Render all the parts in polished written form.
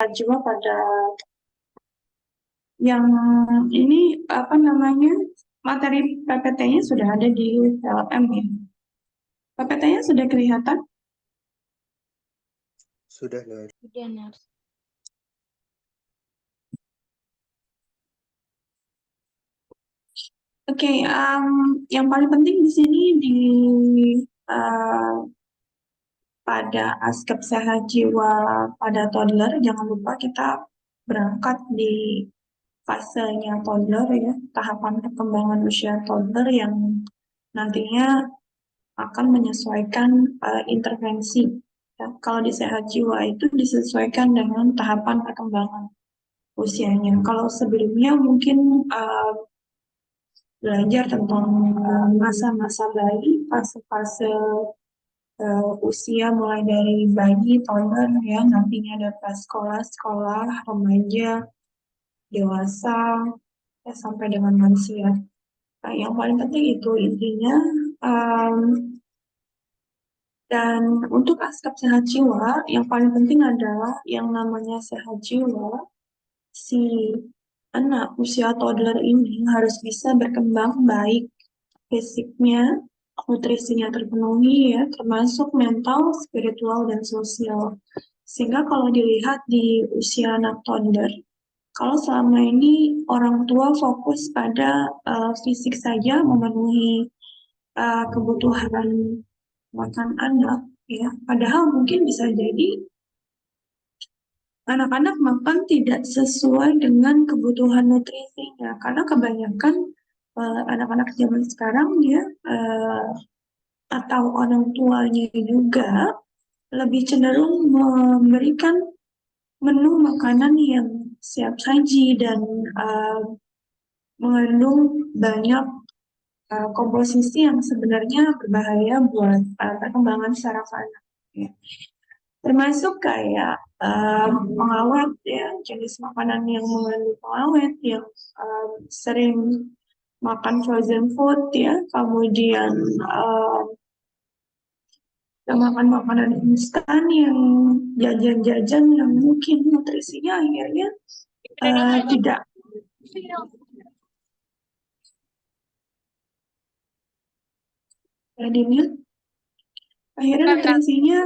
jiwa pada yang ini apa namanya, materi PPT-nya sudah ada di LM ya. PPT-nya sudah kelihatan? Sudah, Nars. Sudah, Nars. Oke, yang paling penting di sini uh, pada aspek sehat jiwa pada toddler, jangan lupa kita berangkat di fasenya toddler ya, tahapan perkembangan usia toddler yang nantinya akan menyesuaikan intervensi. Ya, kalau di sehat jiwa itu disesuaikan dengan tahapan perkembangan usianya. Kalau sebelumnya mungkin belajar tentang masa-masa bayi, fase-fase usia mulai dari bayi, toddler ya, nantinya ada prasekolah, sekolah, remaja, dewasa, ya, sampai dengan lansia. Nah, yang paling penting itu intinya. um, Dan untuk aspek sehat jiwa, yang paling penting adalah yang namanya sehat jiwa, si anak usia toddler ini harus bisa berkembang baik fisiknya, nutrisinya terpenuhi ya, termasuk mental, spiritual, dan sosial. Sehingga kalau dilihat di usia anak toddler, kalau selama ini orang tua fokus pada fisik saja memenuhi kebutuhan makan anak, ya, padahal mungkin bisa jadi anak-anak makan tidak sesuai dengan kebutuhan nutrisinya, karena kebanyakan anak-anak zaman sekarang ya atau orang tuanya juga lebih cenderung memberikan menu makanan yang siap saji dan mengandung banyak komposisi yang sebenarnya berbahaya buat perkembangan saraf anak. Ya. Termasuk kayak pengawet ya, jenis makanan yang mengandung pengawet yang sering makan frozen food ya, kemudian makan makanan instan yang jajan-jajan yang mungkin nutrisinya akhirnya tidak jadinya akhirnya nutrisinya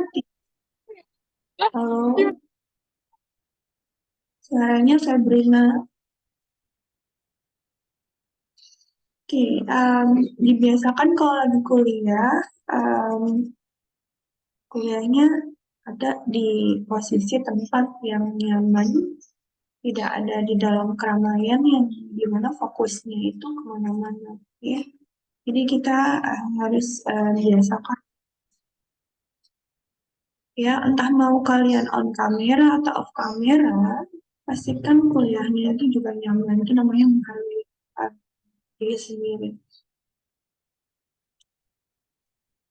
kalau suaranya Sabrina. Oke, dibiasakan kalau lagi kuliah, kuliahnya ada di posisi tempat yang nyaman, tidak ada di dalam keramaian yang dimana fokusnya itu kemana-mana, ya. Jadi kita harus biasakan, ya, entah mau kalian on kamera atau off kamera, pastikan kuliahnya itu juga nyaman. Itu namanya menghargai diri sendiri.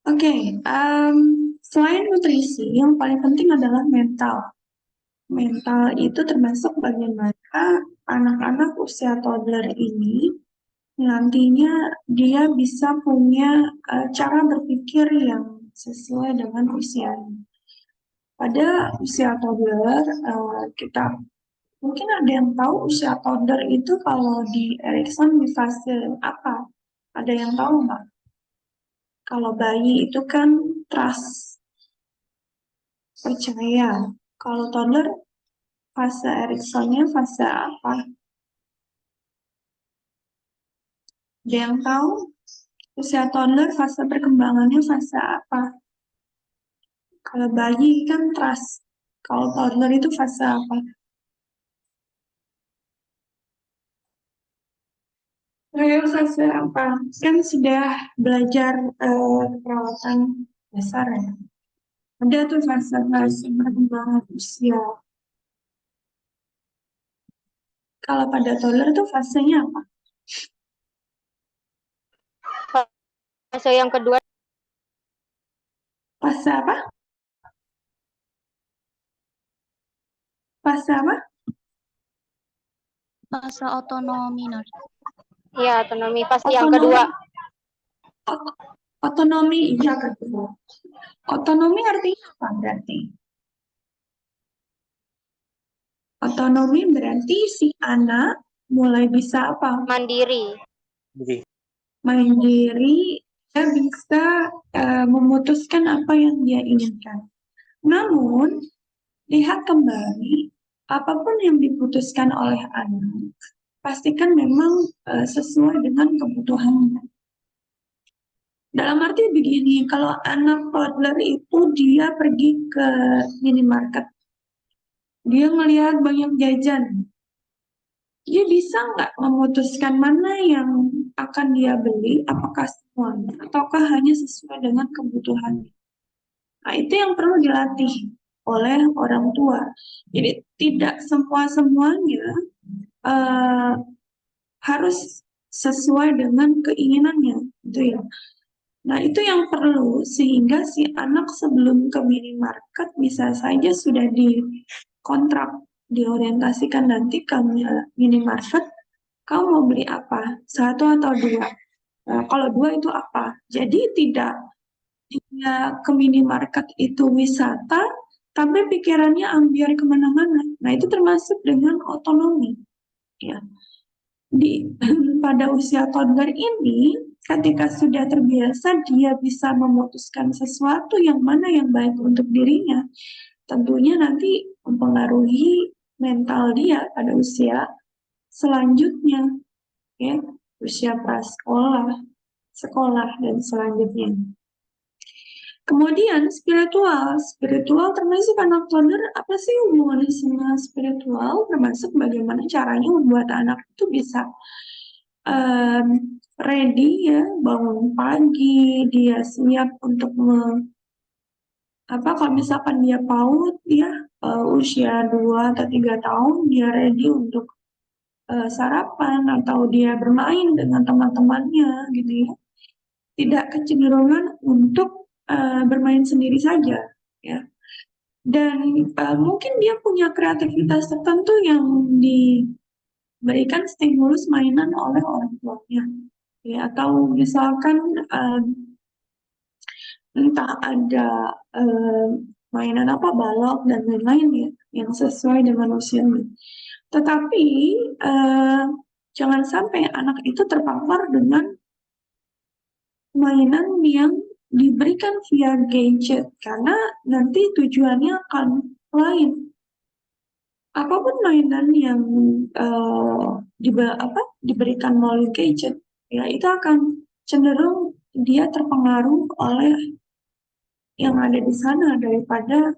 Oke, selain nutrisi, yang paling penting adalah mental. Mental itu termasuk bagaimana anak-anak usia toddler ini nantinya dia bisa punya cara berpikir yang sesuai dengan usianya. Pada usia toddler, kita mungkin ada yang tahu usia toddler itu kalau di Erikson di fase apa? Ada yang tahu nggak? Kalau bayi itu kan trust, percaya. Kalau toddler fase Eriksonnya fase apa? Ada yang tahu? Usia toddler fase perkembangannya fase apa? Kalau bayi kan trust. Kalau toddler itu fase apa? Saya fase apa? Kan sudah belajar perawatan dasar ya. Ada tuh fase-fase perkembangan usia. Kalau pada toddler tuh fasenya apa? Fase yang kedua. Fase apa? Fase apa? Fase otonomi, Nars. Iya, otonomi. Fase yang kedua. Otonomi, iya kedua. Otonomi artinya apa berarti? Otonomi berarti si anak mulai bisa apa? Mandiri. Mandiri, dia bisa memutuskan apa yang dia inginkan. Namun, lihat kembali, apapun yang diputuskan oleh anak, pastikan memang sesuai dengan kebutuhannya. Dalam arti begini, kalau anak toddler itu dia pergi ke minimarket, dia melihat banyak jajan, dia bisa nggak memutuskan mana yang akan dia beli, apakah semuanya, ataukah hanya sesuai dengan kebutuhannya. Nah, itu yang perlu dilatih oleh orang tua. Jadi tidak semua-semuanya harus sesuai dengan keinginannya, gitu ya. Nah, itu yang perlu sehingga si anak sebelum ke minimarket bisa saja sudah dikontrak, diorientasikan nanti ke minimarket, kamu mau beli apa? Satu atau dua? Nah, kalau dua itu apa? Jadi tidak ke minimarket itu wisata, tapi pikirannya ambiar kemana-mana. Nah, itu termasuk dengan otonomi. Ya. Pada usia toddler ini, ketika sudah terbiasa, dia bisa memutuskan sesuatu yang mana yang baik untuk dirinya. Tentunya nanti mempengaruhi mental dia pada usia selanjutnya, ya, usia prasekolah, sekolah, dan selanjutnya. Kemudian spiritual termasuk anak toddler, apa sih hubungannya sama spiritual? Termasuk bagaimana caranya membuat anak itu bisa ready ya, bangun pagi, dia siap untuk kalau misalkan dia PAUD ya, usia 2 atau 3 tahun, dia ready untuk sarapan atau dia bermain dengan teman-temannya gitu ya. Tidak kecenderungan untuk bermain sendiri saja ya. Dan mungkin dia punya kreativitas tertentu yang diberikan stimulus mainan oleh orang tuanya ya, atau misalkan entah ada mainan apa, balok dan lain-lain ya, yang sesuai dengan usianya. Tetapi jangan sampai anak itu terpapar dengan mainan yang diberikan via gadget, karena nanti tujuannya akan lain. Apapun mainan yang diberikan melalui gadget, ya itu akan cenderung dia terpengaruh oleh yang ada di sana daripada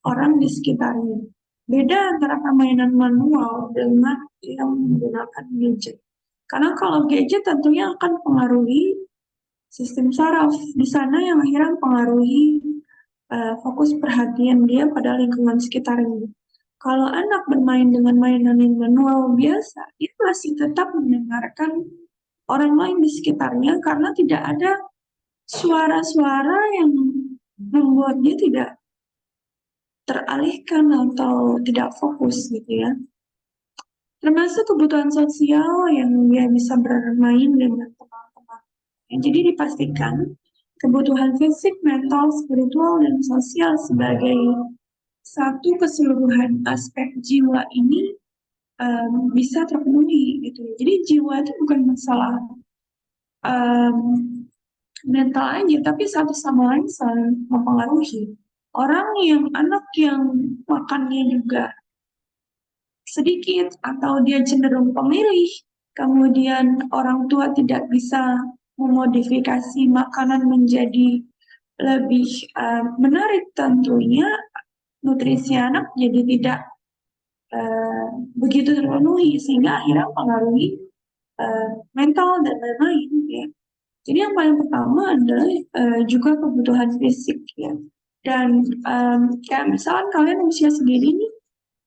orang di sekitarnya. Beda antara permainan manual dengan yang menggunakan gadget. Karena kalau gadget tentunya akan pengaruhi sistem saraf di sana yang akhirnya mempengaruhi fokus perhatian dia pada lingkungan sekitarnya. Kalau anak bermain dengan mainan yang manual biasa, dia masih tetap mendengarkan orang lain di sekitarnya karena tidak ada suara-suara yang membuat dia tidak teralihkan atau tidak fokus gitu ya. Termasuk kebutuhan sosial yang dia bisa bermain dengan teman-teman. Jadi dipastikan kebutuhan fisik, mental, spiritual, dan sosial sebagai satu keseluruhan aspek jiwa ini bisa terpenuhi gitu. Jadi jiwa itu bukan masalah mental aja, tapi satu sama lain saling mempengaruhi. Anak yang makannya juga sedikit atau dia cenderung pemilih, kemudian orang tua tidak bisa memodifikasi makanan menjadi lebih menarik, tentunya nutrisi anak jadi tidak begitu terpenuhi sehingga akhirnya mempengaruhi mental dan lain-lain ya. Jadi yang paling pertama adalah juga kebutuhan fisik ya. Dan kayak misalkan kalian usia segini nih,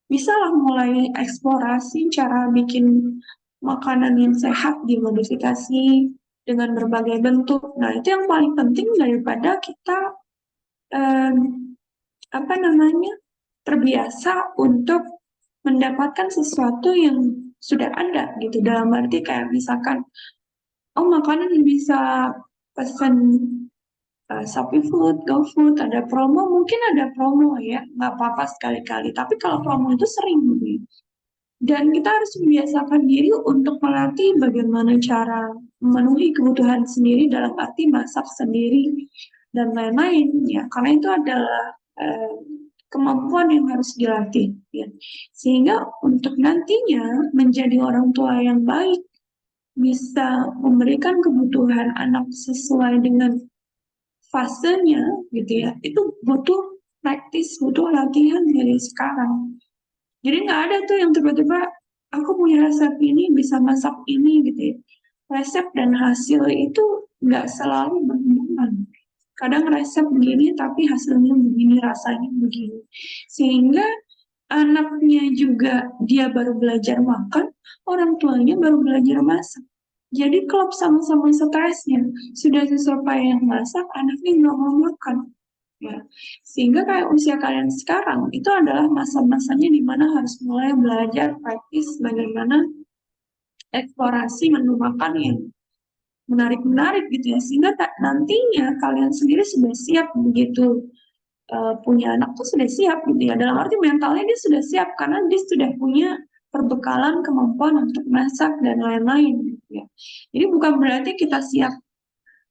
bisa lah mulai eksplorasi cara bikin makanan yang sehat, dimodifikasi dengan berbagai bentuk. Nah, itu yang paling penting daripada kita terbiasa untuk mendapatkan sesuatu yang sudah ada gitu. Dalam arti kayak misalkan, oh makanan bisa pesan Shopee Food, GoFood, ada promo, mungkin ada promo ya, nggak apa-apa sekali-kali. Tapi kalau promo itu sering gitu ya. Dan kita harus membiasakan diri untuk melatih bagaimana cara memenuhi kebutuhan sendiri dalam arti masak sendiri dan lain-lain ya. Karena itu adalah eh, kemampuan yang harus dilatih ya. Sehingga untuk nantinya menjadi orang tua yang baik bisa memberikan kebutuhan anak sesuai dengan fasenya gitu ya. Itu butuh praktis, butuh latihan dari sekarang. Jadi nggak ada tuh yang tiba-tiba aku punya resep ini bisa masak ini gitu ya. Resep dan hasil itu nggak selalu berhubungan. Kadang resep begini tapi hasilnya begini, rasanya begini. Sehingga anaknya juga dia baru belajar makan, orang tuanya baru belajar masak. Jadi klop sama-sama stresnya. Sudah sesuai yang masak, anaknya nggak mau makan. Ya. Sehingga kayak usia kalian sekarang itu adalah masa-masanya di mana harus mulai belajar praktis bagaimana eksplorasi menu makan yang menarik-menarik gitu ya. Sehingga nantinya kalian sendiri sudah siap begitu punya anak tuh sudah siap gitu ya. Dalam arti mentalnya dia sudah siap karena dia sudah punya perbekalan kemampuan untuk masak dan lain-lain gitu ya. Jadi bukan berarti kita siap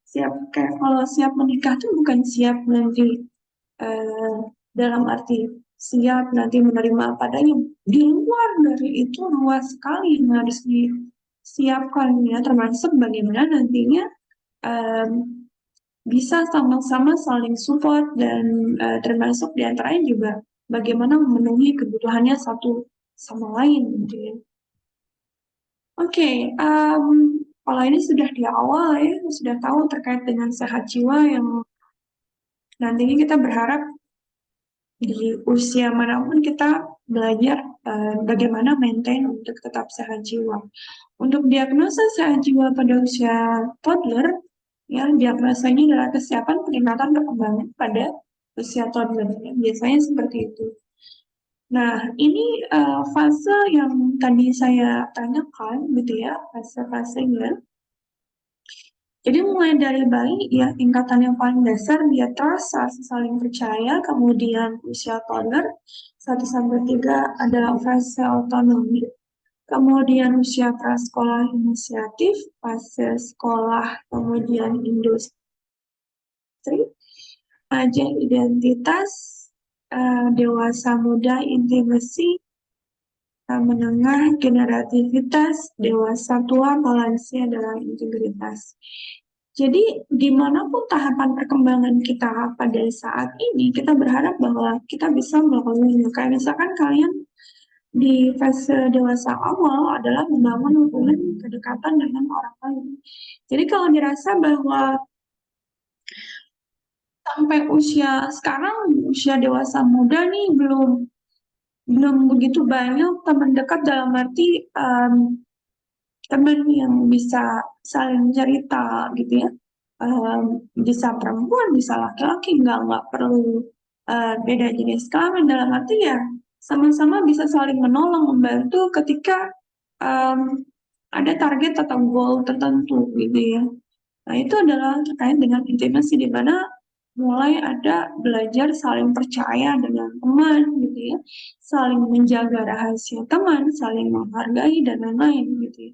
siap kayak kalau siap menikah tuh bukan siap nanti eh, dalam arti siap nanti menerima apa adanya. Di luar dari itu luas sekali yang harus disiapkan ya, termasuk bagaimana nantinya em, bisa sama-sama saling support dan termasuk diantaranya juga bagaimana memenuhi kebutuhannya satu sama lain gitu ya. Oke, kalau ini sudah di awal ya, sudah tahu terkait dengan sehat jiwa yang nantinya kita berharap di usia manapun kita belajar bagaimana maintain untuk tetap sehat jiwa. Untuk diagnosa sehat jiwa pada usia toddler, ya diagnosanya adalah kesiapan peningkatan perkembangan pada usia toddler. Ya. Biasanya seperti itu. Nah, ini fase yang tadi saya tanyakan, gitu ya, fase-fasenya. Jadi mulai dari bayi ya tingkatan yang paling dasar dia trust, saling percaya, kemudian usia toddler 1 sampai 3 adalah fase otonomi, kemudian usia prasekolah inisiatif, fase sekolah, kemudian industri, agen identitas, dewasa muda intimasi, menengah generativitas, dewasa tua balansi adalah integritas. Jadi dimanapun tahapan perkembangan kita pada saat ini, kita berharap bahwa kita bisa melakukannya. Kayak misalkan kalian di fase dewasa awal adalah membangun hubungan kedekatan dengan orang lain. Jadi kalau dirasa bahwa sampai usia sekarang, usia dewasa muda nih belum begitu banyak teman dekat dalam arti teman yang bisa saling cerita gitu ya. Bisa perempuan, bisa laki-laki, nggak perlu beda jenis kelamin dalam arti ya sama-sama bisa saling menolong, membantu ketika um, ada target atau goal tertentu gitu ya. Nah itu adalah terkait dengan intimasi di mana mulai ada belajar saling percaya dengan teman gitu ya, saling menjaga rahasia teman, saling menghargai dan lain-lain gitu ya.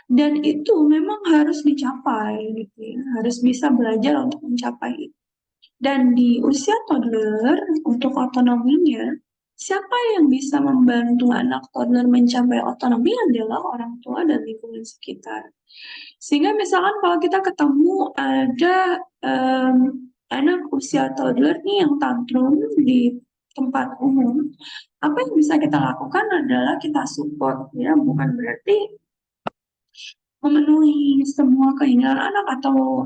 Dan itu memang harus dicapai gitu ya, harus bisa belajar untuk mencapai itu. Dan di usia toddler untuk otonominya, siapa yang bisa membantu anak toddler mencapai otonomi adalah orang tua dan lingkungan sekitar. Sehingga misalkan kalau kita ketemu ada anak usia toddler nih yang tantrum di tempat umum, apa yang bisa kita lakukan adalah kita support ya, bukan berarti memenuhi semua keinginan anak atau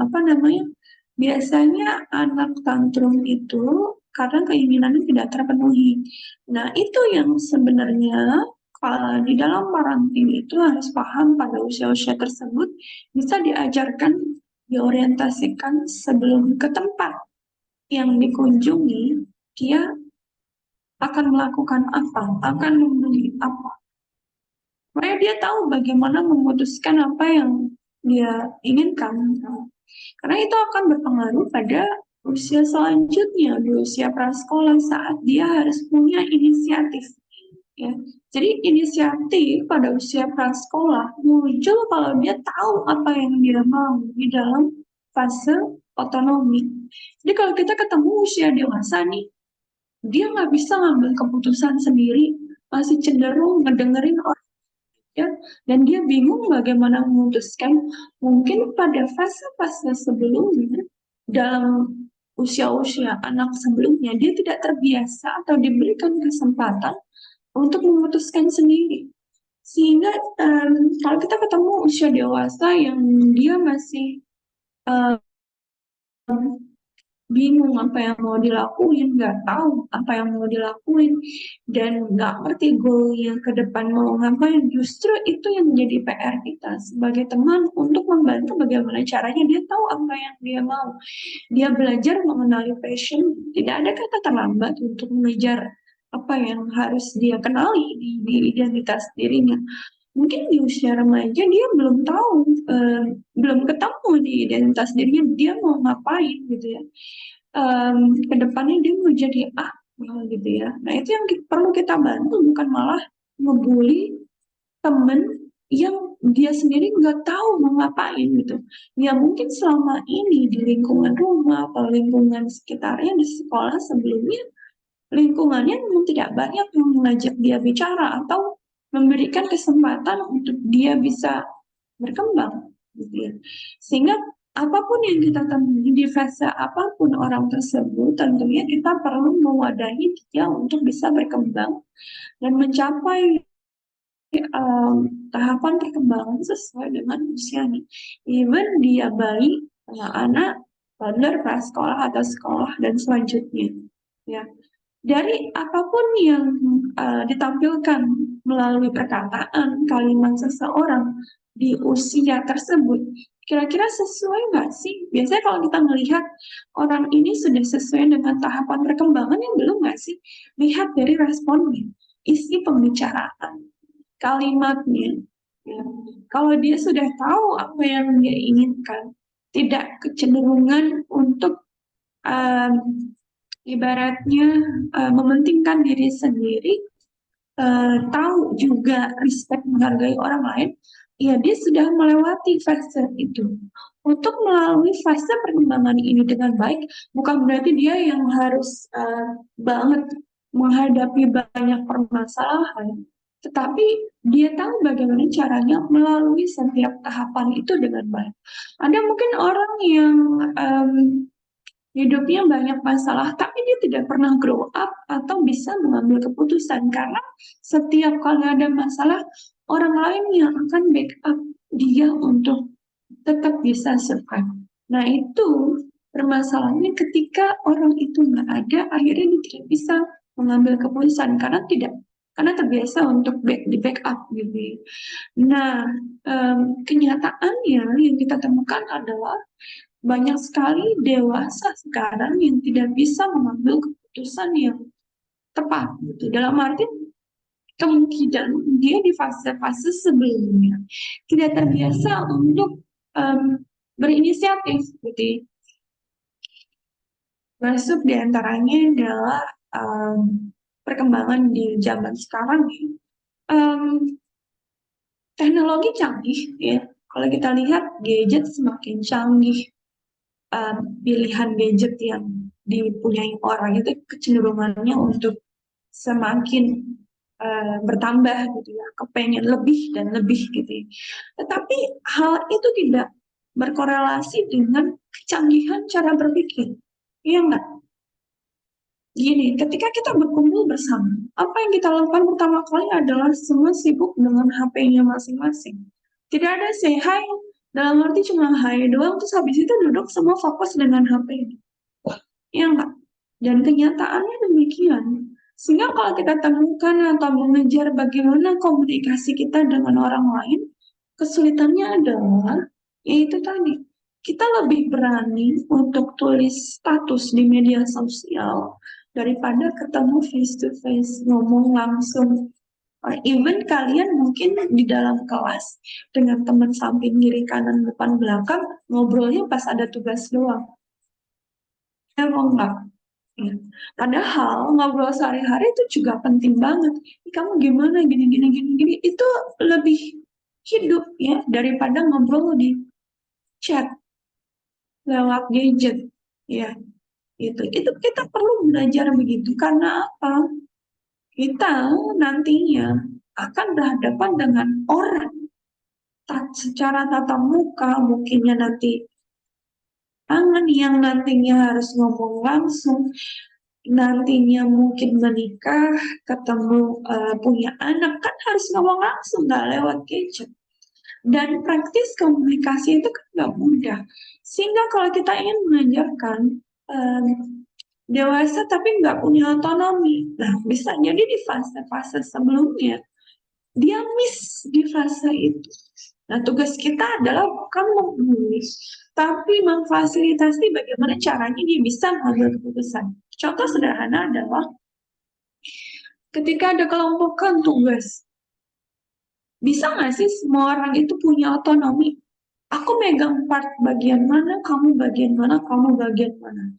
apa namanya, biasanya anak tantrum itu karena keinginannya tidak terpenuhi. Nah, itu yang sebenarnya kalau di dalam parenting itu harus paham pada usia-usia tersebut bisa diajarkan, diorientasikan sebelum ke tempat yang dikunjungi, dia akan melakukan apa, akan membeli apa. Supaya dia tahu bagaimana memutuskan apa yang dia inginkan. Karena itu akan berpengaruh pada usia selanjutnya, di usia prasekolah saat dia harus punya inisiatif. Ya. Jadi inisiatif pada usia prasekolah muncul kalau dia tahu apa yang dia mau di dalam fase otonomi. Jadi kalau kita ketemu usia dewasa nih, dia nggak bisa ngambil keputusan sendiri, masih cenderung ngedengerin orang ya, dan dia bingung bagaimana memutuskan. Mungkin pada fase-fase sebelumnya, dalam usia-usia anak sebelumnya, dia tidak terbiasa atau diberikan kesempatan untuk memutuskan sendiri. Sehingga kalau kita ketemu usia dewasa yang dia masih bingung apa yang mau dilakuin, nggak tahu apa yang mau dilakuin, dan nggak ngerti goalnya ke depan mau ngapain, justru itu yang menjadi PR kita sebagai teman untuk membantu bagaimana caranya dia tahu apa yang dia mau. Dia belajar mengenali passion, tidak ada kata terlambat untuk mengejar apa yang harus dia kenali di identitas dirinya. Mungkin di usia remaja dia belum tahu, belum ketemu di identitas dirinya dia mau ngapain gitu ya. Ke depannya dia mau jadi apa gitu ya. Nah itu yang perlu kita bantu, bukan malah ngebully temen yang dia sendiri nggak tahu mau ngapain gitu. Ya mungkin selama ini di lingkungan rumah atau lingkungan sekitarnya di sekolah sebelumnya, lingkungannya memang tidak banyak yang mengajak dia bicara atau memberikan kesempatan untuk dia bisa berkembang gitu ya. Sehingga apapun yang kita temui di fase apapun orang tersebut, tentunya kita perlu mewadahi dia untuk bisa berkembang dan mencapai tahapan perkembangan sesuai dengan usianya. Even dia bayi, anak, toddler, prasekolah atau sekolah dan selanjutnya. Ya, dari apapun yang ditampilkan melalui perkataan, kalimat seseorang di usia tersebut, kira-kira sesuai nggak sih? Biasanya kalau kita melihat orang ini sudah sesuai dengan tahapan perkembangan yang belum nggak sih? Lihat dari responnya, isi pembicaraan, kalimatnya. Ya. Kalau dia sudah tahu apa yang dia inginkan, tidak kecenderungan untuk ibaratnya mementingkan diri sendiri, tahu juga respect menghargai orang lain, ya dia sudah melewati fase itu. Untuk melalui fase perkembangan ini dengan baik, bukan berarti dia yang harus banget menghadapi banyak permasalahan, tetapi dia tahu bagaimana caranya melalui setiap tahapan itu dengan baik. Ada mungkin orang yang hidupnya banyak masalah, tapi dia tidak pernah grow up atau bisa mengambil keputusan karena setiap kali ada masalah, orang lain yang akan backup dia untuk tetap bisa survive. Nah itu permasalahannya ketika orang itu nggak ada, akhirnya dia tidak bisa mengambil keputusan karena terbiasa untuk di backup gitu. Nah, kenyataannya yang kita temukan adalah banyak sekali dewasa sekarang yang tidak bisa mengambil keputusan yang tepat gitu. Dalam arti kemungkinan dia di fase-fase sebelumnya tidak terbiasa untuk berinisiatif gitu. Masuk diantaranya adalah perkembangan di zaman sekarang ya. Teknologi canggih ya. Kalau kita lihat gadget semakin canggih, pilihan gadget yang dipunyai orang itu kecenderungannya untuk semakin bertambah gitu ya, kepengen lebih dan lebih gitu ya. Tetapi hal itu tidak berkorelasi dengan kecanggihan cara berpikir. Iya enggak? Gini, ketika kita berkumpul bersama, apa yang kita lakukan pertama kali adalah semua sibuk dengan HP-nya masing-masing. Tidak ada say hi, dalam arti cuma hi doang, terus habis itu duduk semua fokus dengan HP. Iya enggak? Dan kenyataannya demikian. Sehingga kalau kita temukan atau mengejar bagaimana komunikasi kita dengan orang lain, kesulitannya adalah, yaitu tadi, kita lebih berani untuk tulis status di media sosial daripada ketemu face to face, ngomong langsung Even kalian mungkin di dalam kelas dengan teman samping kiri kanan depan belakang ngobrolnya pas ada tugas doang. Ya mau nggak? Ya. Padahal ngobrol sehari-hari itu juga penting banget. "Ih, kamu gimana gini gini gini gini itu lebih hidup ya daripada ngobrol di chat lewat gadget ya itu kita perlu belajar begitu karena apa? Kita nantinya akan berhadapan dengan orang secara tatap muka, mungkinnya nanti tangan yang nantinya harus ngomong langsung, nantinya mungkin menikah, ketemu punya anak kan harus ngomong langsung nggak lewat gadget. Dan praktis komunikasi itu kan nggak mudah. Sehingga kalau kita ingin mengajarkan um, dewasa tapi nggak punya otonomi, nah bisa jadi di fase-fase sebelumnya dia miss di fase itu. Nah, tugas kita adalah bukan menulis, tapi memfasilitasi bagaimana caranya dia bisa mengambil keputusan. Contoh sederhana adalah ketika ada kelompokan tugas, bisa nggak sih semua orang itu punya otonomi? Aku megang part bagian mana, kamu bagian mana, kamu bagian mana.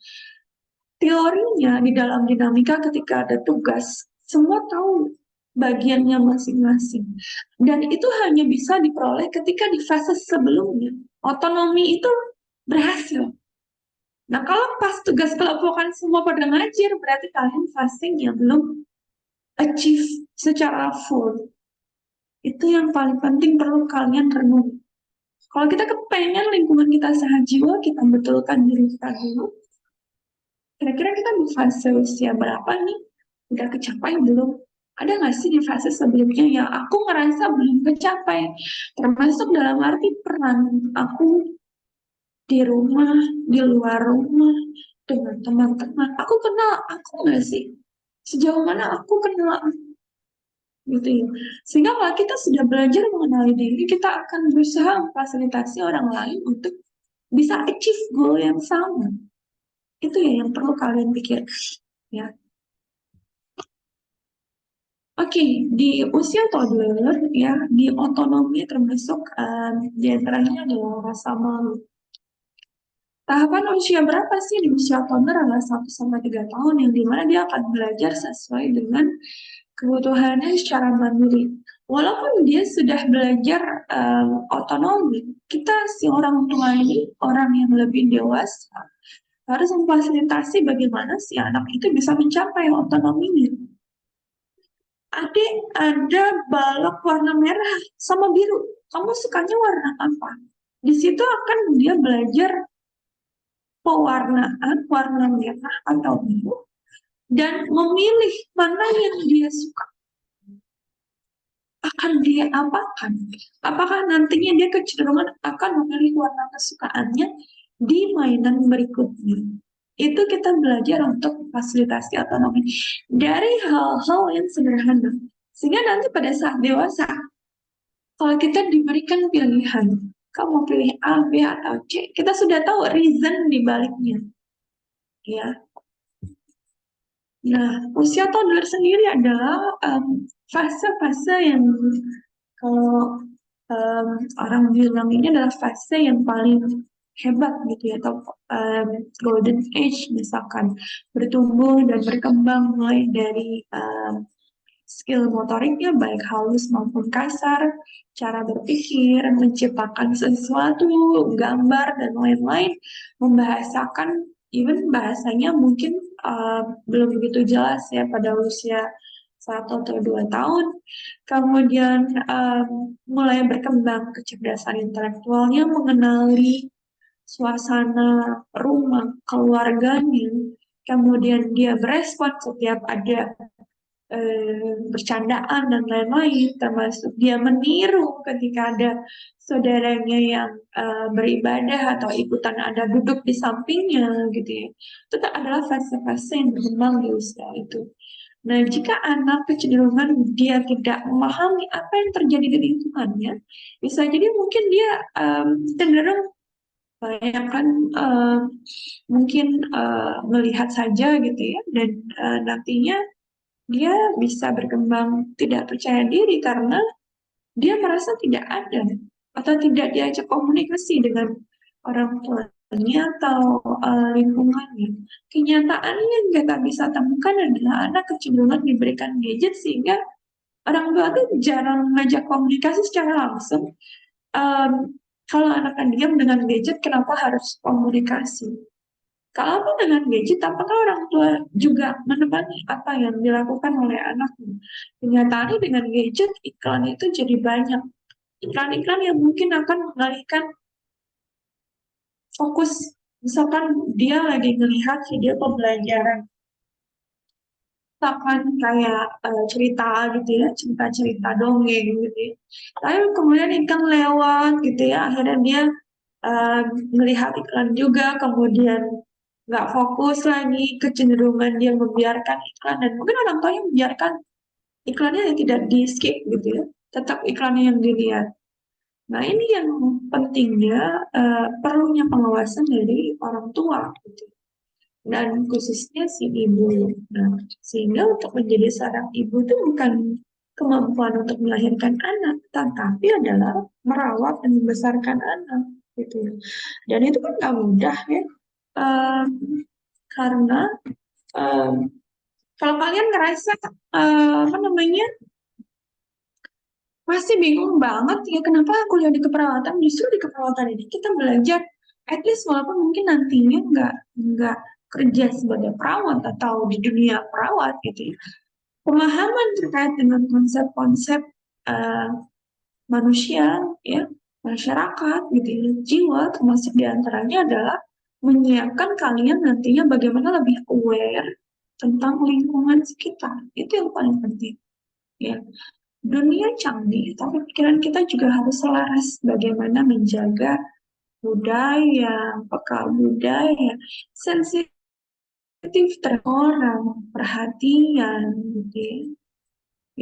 Teorinya di dalam dinamika ketika ada tugas, semua tahu bagiannya masing-masing. Dan itu hanya bisa diperoleh ketika di fase sebelumnya. Otonomi itu berhasil. Nah, kalau pas tugas kelompokan semua pada ngajar, berarti kalian fasenya belum achieve secara full. Itu yang paling penting perlu kalian renung. Kalau kita kepengen lingkungan kita sehat jiwa, kita betulkan diri kita dulu. Kira-kira kita di fase usia berapa nih? Udah kecapai belum? Ada nggak sih di fase sebelumnya yang aku ngerasa belum kecapai? Termasuk dalam arti peran aku di rumah, di luar rumah, dengan teman-teman. Aku kenal aku nggak sih? Sejauh mana aku kenal aku? Gitu ya. Sehingga kalau kita sudah belajar mengenali diri, kita akan berusaha memfasilitasi orang lain untuk bisa achieve goal yang sama. Itu ya yang perlu kalian pikirkan. Ya. Oke, di usia toddler ya, di otonomi termasuk di antaranya adalah rasa malu. Tahapan usia berapa sih di usia toddler adalah 1 sampai 3 tahun yang dimana dia akan belajar sesuai dengan kebutuhannya secara mandiri. Walaupun dia sudah belajar otonomi, kita si orang tua ini orang yang lebih dewasa harus memfasilitasi bagaimana si anak itu bisa mencapai otonominya. Adik, ada balok warna merah sama biru. Kamu sukanya warna apa? Di situ akan dia belajar pewarnaan warna merah atau biru dan memilih mana yang dia suka. Akan dia apakan? Apakah nantinya dia kecenderungan akan memilih warna kesukaannya di mainan berikutnya? Itu kita belajar untuk fasilitasi otonomi dari hal-hal yang sederhana. Sehingga nanti pada saat dewasa, kalau kita diberikan pilihan, kamu pilih A, B, atau C, kita sudah tahu reason di baliknya. Ya. Nah, usia toddler sendiri adalah fase-fase yang kalau orang bilang ini adalah fase yang paling hebat gitu ya, atau golden age misalkan, bertumbuh dan berkembang mulai dari skill motoriknya baik halus maupun kasar, cara berpikir, menciptakan sesuatu, gambar dan lain-lain, membahasakan, even bahasanya mungkin belum begitu jelas ya pada usia 1 atau 2 tahun. Kemudian mulai berkembang kecerdasan intelektualnya, mengenali suasana rumah keluarganya, kemudian dia berespon setiap ada bercandaan dan lain-lain, termasuk dia meniru ketika ada saudaranya yang beribadah atau ikutan ada duduk di sampingnya gitu ya. Itu adalah fase-fase yang berkembang di usia itu. Nah, jika anak kecenderungan dia tidak memahami apa yang terjadi di lingkungannya, bisa jadi mungkin dia cenderung bayangkan mungkin melihat saja gitu ya, dan nantinya dia bisa berkembang tidak percaya diri karena dia merasa tidak ada atau tidak diajak komunikasi dengan orang tuanya atau lingkungannya. Kenyataannya yang kita bisa temukan adalah anak kecenderungan diberikan gadget sehingga orang tua tuh jarang ngajak komunikasi secara langsung. Kalau anak diam dengan gadget, kenapa harus komunikasi? Kalau dengan gadget, apakah orang tua juga menemani apa yang dilakukan oleh anaknya? Kenyataannya dengan gadget, iklan itu jadi banyak. Iklan-iklan yang mungkin akan mengalihkan fokus. Misalkan dia lagi melihat video pembelajaran. Misalkan kayak cerita gitu ya, cerita-cerita dongeng gitu ya. Lalu kemudian iklan lewat gitu ya, akhirnya dia uh, melihat iklan juga, kemudian nggak fokus lagi, kecenderungan dia membiarkan iklan, dan mungkin orang tua yang membiarkan iklannya yang tidak di skip gitu ya, tetap iklannya yang dilihat. Nah ini yang pentingnya, perlunya pengawasan dari orang tua gitu, dan khususnya si ibu. Nah, sehingga untuk menjadi seorang ibu itu bukan kemampuan untuk melahirkan anak, tetapi adalah merawat dan membesarkan anak gitu. Dan itu kan nggak mudah ya. Em, karena em, kalau kalian ngerasa apa namanya masih bingung banget ya kenapa kuliah di keperawatan, justru di keperawatan ini kita belajar at least walaupun mungkin nantinya nggak kerja sebagai perawat atau di dunia perawat gitu ya, pemahaman terkait dengan konsep-konsep eh, manusia ya, masyarakat gitu ya, jiwa, termasuk diantaranya adalah menyiapkan kalian nantinya bagaimana lebih aware tentang lingkungan sekitar. Itu yang paling penting ya. Dunia canggih, tapi pikiran kita juga harus selaras bagaimana menjaga budaya, peka budaya, sensitif terhadap orang, perhatian, gitu ya.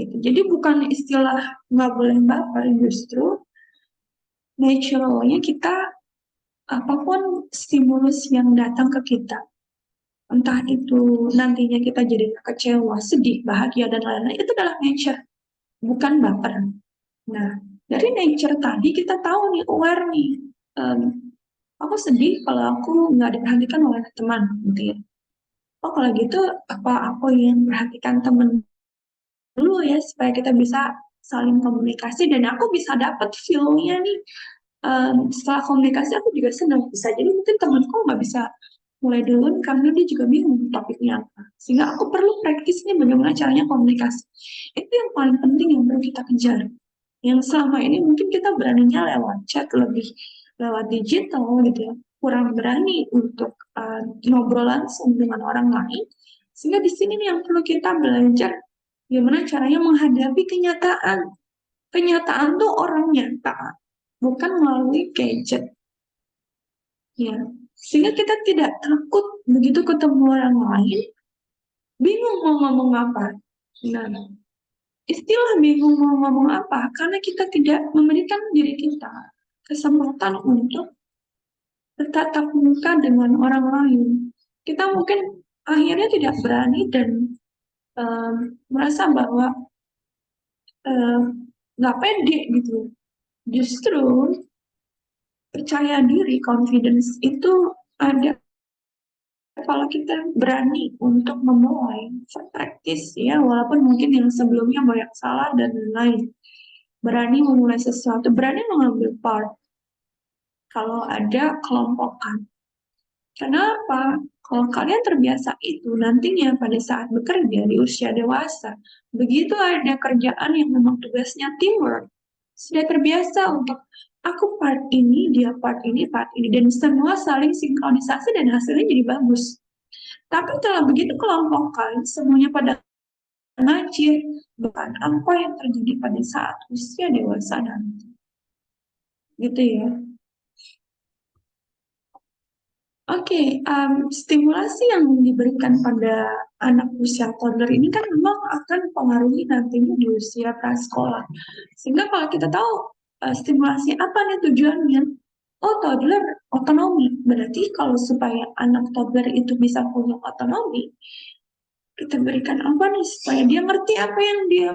Gitu. Jadi bukan istilah nggak boleh baper, justru naturalnya kita apapun stimulus yang datang ke kita, entah itu nantinya kita jadi kecewa, sedih, bahagia, dan lain-lain, itu adalah nature, bukan baper. Nah, dari nature tadi kita tahu nih, aware nih, em, aku sedih kalau aku nggak diperhatikan oleh teman, gitu ya. Oh, kalau gitu, apa aku yang perhatikan temen dulu ya, supaya kita bisa saling komunikasi, dan aku bisa dapat feel-nya nih. Setelah komunikasi, aku juga senang. Bisa jadi mungkin temanku nggak bisa mulai duluan karena dia juga bingung topiknya apa. Sehingga aku perlu praktisnya bagaimana caranya komunikasi. Itu yang paling penting yang perlu kita kejar. Yang selama ini mungkin kita beraninya lewat chat, lebih lewat digital gitu ya, kurang berani untuk ngobrol langsung dengan orang lain. Sehingga di sini nih yang perlu kita belajar gimana caranya menghadapi kenyataan. Kenyataan tuh orang nyata, bukan melalui gadget. Ya, sehingga kita tidak takut begitu ketemu orang lain, bingung mau ngomong apa. Nah, istilah bingung mau ngomong apa karena kita tidak memberikan diri kita kesempatan untuk bertatap muka dengan orang lain. Kita mungkin akhirnya tidak berani dan merasa bahwa em, nggak pede gitu. Justru percaya diri, confidence itu ada kalau kita berani untuk memulai praktis ya, walaupun mungkin yang sebelumnya banyak salah dan lain-lain. Berani memulai sesuatu, berani mengambil part kalau ada kelompokan. Kenapa? Kalau kalian terbiasa itu, nantinya pada saat bekerja di usia dewasa, begitu ada kerjaan yang memang tugasnya teamwork, sudah terbiasa untuk aku part ini, dia part ini, dan semua saling sinkronisasi dan hasilnya jadi bagus. Tapi kalau begitu kelompokan, semuanya pada ngacir, bukan apa yang terjadi pada saat usia dewasa nanti. Gitu ya. Oke, stimulasi yang diberikan pada anak usia toddler ini kan memang akan mempengaruhi nantinya di usia prasekolah. Sehingga kalau kita tahu stimulasi apa nih tujuannya, oh toddler otonomi. Berarti kalau supaya anak toddler itu bisa punya otonomi, kita berikan apa nih supaya dia ngerti apa yang dia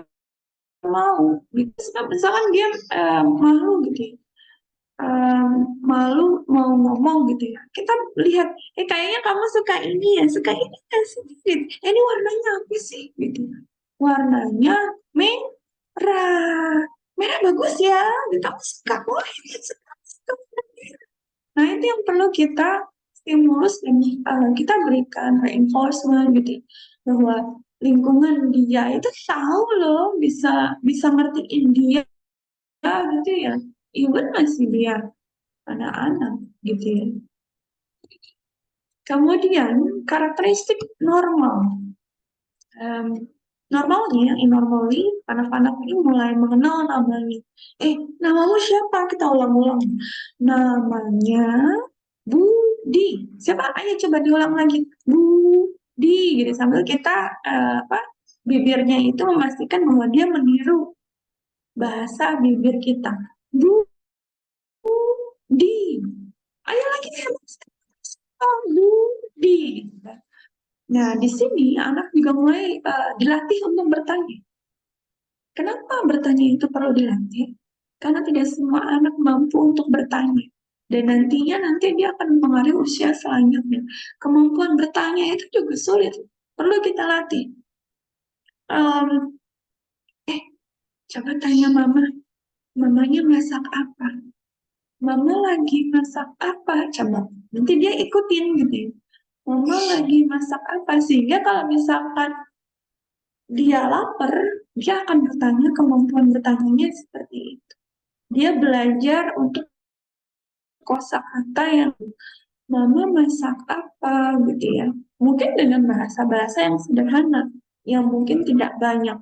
mau gitu. Misalkan dia malu gitu ya, malu mau ngomong gitu ya, kita lihat kayaknya kamu suka ini ya, suka ini kan sedikit, ini warnanya apa sih gitu, warnanya merah, merah bagus ya gitu. Kamu suka, oh ini suka. Nah itu yang perlu kita stimulus dan kita berikan reinforcement gitu ya, bahwa lingkungan dia itu tahu loh, bisa bisa ngertiin dia gitu ya, even masih dia anak-anak gitu ya. Kemudian karakteristik normal. Em, Normalnya, normally anak-anak ini mulai mengenal namanya. Namamu siapa? Kita ulang-ulang. Namanya Budi. Siapa? Ayo coba diulang lagi. Budi. Gitu sambil kita bibirnya itu memastikan bahwa dia meniru bahasa bibir kita. Budi. Ayo lagi. Budi. Nah, di sini anak juga mulai dilatih untuk bertanya. Kenapa bertanya itu perlu dilatih? Karena tidak semua anak mampu untuk bertanya. Dan nanti dia akan mempengaruhi usia selanjutnya. Kemampuan bertanya itu juga sulit. Perlu kita latih. Um, Coba tanya mama. Mamanya masak apa? Mama lagi masak apa? Coba. Nanti dia ikutin gitu ya. Mama lagi masak apa? Sehingga kalau misalkan dia lapar, dia akan bertanya, kemampuan bertanya seperti itu. Dia belajar untuk kosakata yang mama masak apa gitu ya. Mungkin dengan bahasa-bahasa yang sederhana, yang mungkin tidak banyak.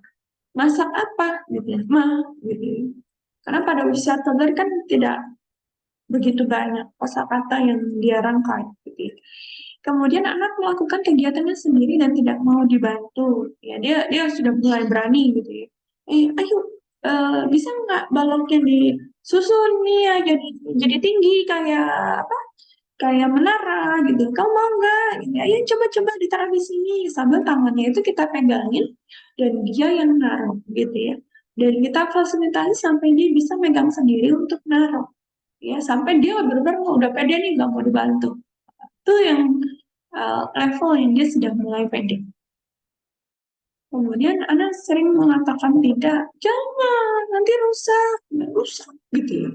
Masak apa gitu ya, ma gitu ya. Karena pada usia toddler kan tidak begitu banyak kosakata yang dia rangkai gitu ya. Kemudian anak melakukan kegiatannya sendiri dan tidak mau dibantu. Ya, dia sudah mulai berani gitu ya. Ayo, bisa nggak baloknya disusun nih ya jadi tinggi kayak apa? Kayak menara gitu. Kamu mau nggak? Gitu. Ayo coba-coba ditaruh di sini sambil tangannya itu kita pegangin dan dia yang naruh gitu ya. Dan kita fasilitasi sampai dia bisa megang sendiri untuk naruh. Ya, sampai dia benar-benar udah pede nih nggak mau dibantu. Itu yang level yang dia sudah mulai pede. Kemudian anak sering mengatakan tidak, jangan, nanti rusak gitu ya.